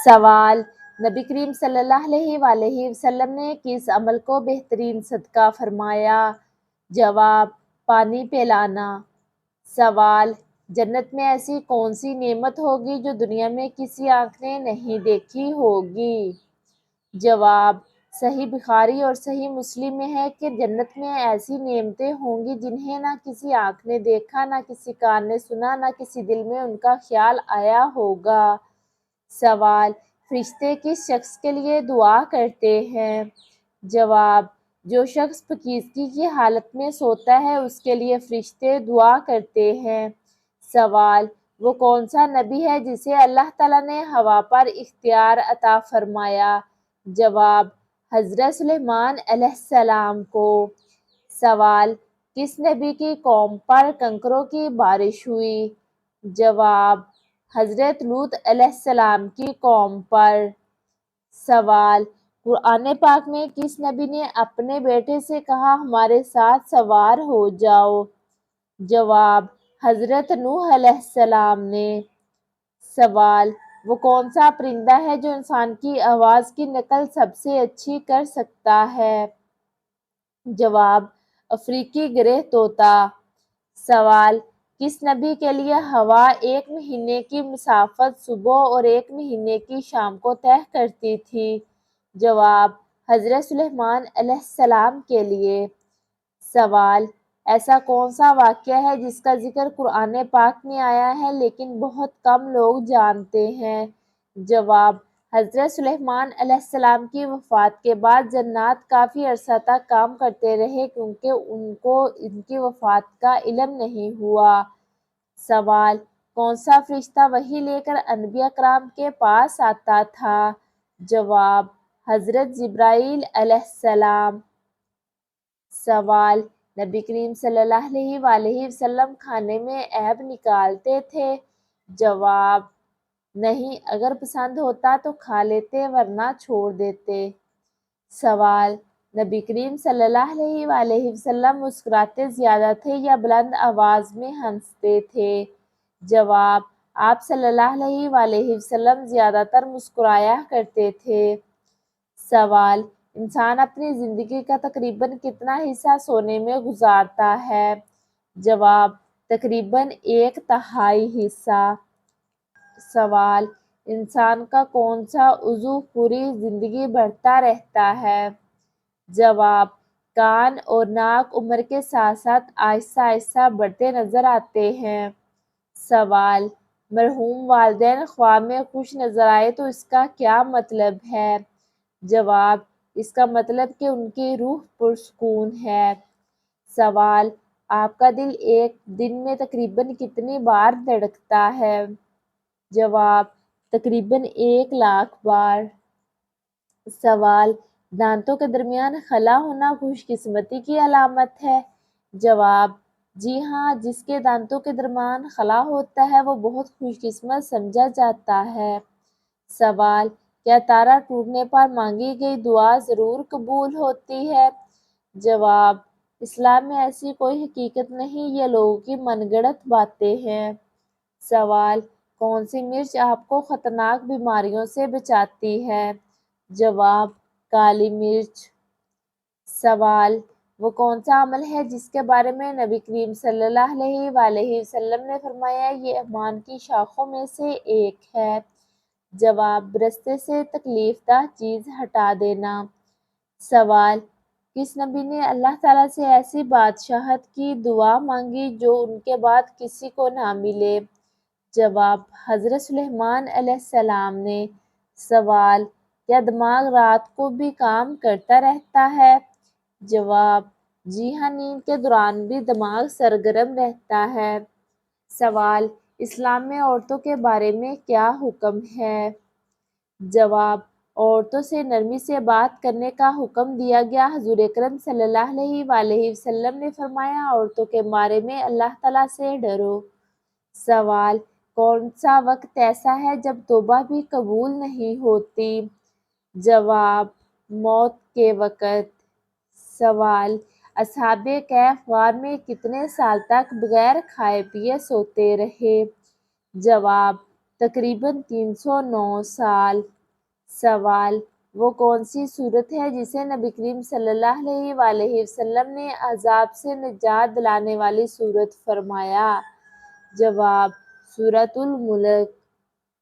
سوال: نبی کریم صلی اللہ علیہ وآلہ وسلم نے کس عمل کو بہترین صدقہ فرمایا؟ جواب: پانی پلانا۔ سوال: جنت میں ایسی کون سی نعمت ہوگی جو دنیا میں کسی آنکھ نے نہیں دیکھی ہوگی؟ جواب: صحیح بخاری اور صحیح مسلم میں ہے کہ جنت میں ایسی نعمتیں ہوں گی جنہیں نہ کسی آنکھ نے دیکھا، نہ کسی کان نے سنا، نہ کسی دل میں ان کا خیال آیا ہوگا۔ سوال: فرشتے کس شخص کے لیے دعا کرتے ہیں؟ جواب: جو شخص پاکیزگی کی حالت میں سوتا ہے اس کے لیے فرشتے دعا کرتے ہیں۔ سوال: وہ کون سا نبی ہے جسے اللہ تعالیٰ نے ہوا پر اختیار عطا فرمایا؟ جواب: حضرت سلیمان علیہ السلام کو۔ سوال: کس نبی کی قوم پر کنکروں کی بارش ہوئی؟ جواب: حضرت لوط علیہ السلام کی قوم پر۔ سوال: قرآن پاک میں کس نبی نے اپنے بیٹے سے کہا ہمارے ساتھ سوار ہو جاؤ؟ جواب: حضرت نوح علیہ السلام نے۔ سوال: وہ کون سا پرندہ ہے جو انسان کی آواز کی نقل سب سے اچھی کر سکتا ہے؟ جواب: افریقی گرے طوطا۔ سوال: کس نبی کے لیے ہوا 1 مہینے کی مسافت صبح اور 1 مہینے کی شام کو طے کرتی تھی؟ جواب: حضرت سلیمان علیہ السلام کے لیے۔ سوال: ایسا کون سا واقعہ ہے جس کا ذکر قرآن پاک میں آیا ہے لیکن بہت کم لوگ جانتے ہیں؟ جواب: حضرت سلیمان علیہ السلام کی وفات کے بعد جنات کافی عرصہ تک کام کرتے رہے کیونکہ ان کو ان کی وفات کا علم نہیں ہوا۔ سوال: کون سا فرشتہ وحی لے کر انبیاء کرام کے پاس آتا تھا؟ جواب: حضرت جبرائیل علیہ السلام۔ سوال: نبی کریم صلی اللہ علیہ وآلہ وسلم کھانے میں عیب نکالتے تھے؟ جواب: نہیں، اگر پسند ہوتا تو کھا لیتے ورنہ چھوڑ دیتے۔ سوال: نبی کریم صلی اللہ علیہ وآلہ وسلم مسکراتے زیادہ تھے یا بلند آواز میں ہنستے تھے؟ جواب: آپ صلی اللہ علیہ وآلہ وسلم زیادہ تر مسکرایا کرتے تھے۔ سوال: انسان اپنی زندگی کا تقریباً کتنا حصہ سونے میں گزارتا ہے؟ جواب: تقریباً 1/3 حصہ۔ سوال: انسان کا کون سا عضو پوری زندگی بڑھتا رہتا ہے؟ جواب: کان اور ناک عمر کے ساتھ ساتھ آہستہ آہستہ بڑھتے نظر آتے ہیں۔ سوال: مرحوم والدین خواب میں خوش نظر آئے تو اس کا کیا مطلب ہے؟ جواب: اس کا مطلب کہ ان کی روح پرسکون ہے۔ سوال: آپ کا دل ایک دن میں تقریباً کتنی بار دھڑکتا ہے؟ جواب: تقریباً 1,00,000 بار۔ سوال: دانتوں کے درمیان خلا ہونا خوش قسمتی کی علامت ہے؟ جواب: جی ہاں، جس کے دانتوں کے درمیان خلا ہوتا ہے وہ بہت خوش قسمت سمجھا جاتا ہے۔ سوال: کیا تارا ٹوٹنے پر مانگی گئی دعا ضرور قبول ہوتی ہے؟ جواب: اسلام میں ایسی کوئی حقیقت نہیں، یہ لوگوں کی من گھڑت باتیں ہیں۔ سوال: کون سی مرچ آپ کو خطرناک بیماریوں سے بچاتی ہے؟ جواب: کالی مرچ۔ سوال: وہ کون سا عمل ہے جس کے بارے میں نبی کریم صلی اللہ علیہ وآلہ وسلم نے فرمایا یہ ایمان کی شاخوں میں سے ایک ہے؟ جواب: راستے سے تکلیف دہ چیز ہٹا دینا۔ سوال: کس نبی نے اللہ تعالیٰ سے ایسی بادشاہت کی دعا مانگی جو ان کے بعد کسی کو نہ ملے؟ جواب: حضرت سلیمان علیہ السلام نے۔ سوال: کیا دماغ رات کو بھی کام کرتا رہتا ہے؟ جواب: جی ہاں، نیند کے دوران بھی دماغ سرگرم رہتا ہے۔ سوال: اسلام میں عورتوں کے بارے میں کیا حکم ہے؟ جواب: عورتوں سے نرمی سے بات کرنے کا حکم دیا گیا۔ حضور اکرم صلی اللہ علیہ وآلہ وسلم نے فرمایا عورتوں کے بارے میں اللہ تعالیٰ سے ڈرو۔ سوال: کون سا وقت ایسا ہے جب توبہ بھی قبول نہیں ہوتی؟ جواب: موت کے وقت۔ سوال: اصحاب کہف غار میں کتنے سال تک بغیر کھائے پیے سوتے رہے؟ جواب: تقریباً 309 سال۔ سوال: وہ کون سی سورت ہے جسے نبی کریم صلی اللہ علیہ وآلہ وسلم نے عذاب سے نجات دلانے والی سورت فرمایا؟ جواب: سورۃ الملک۔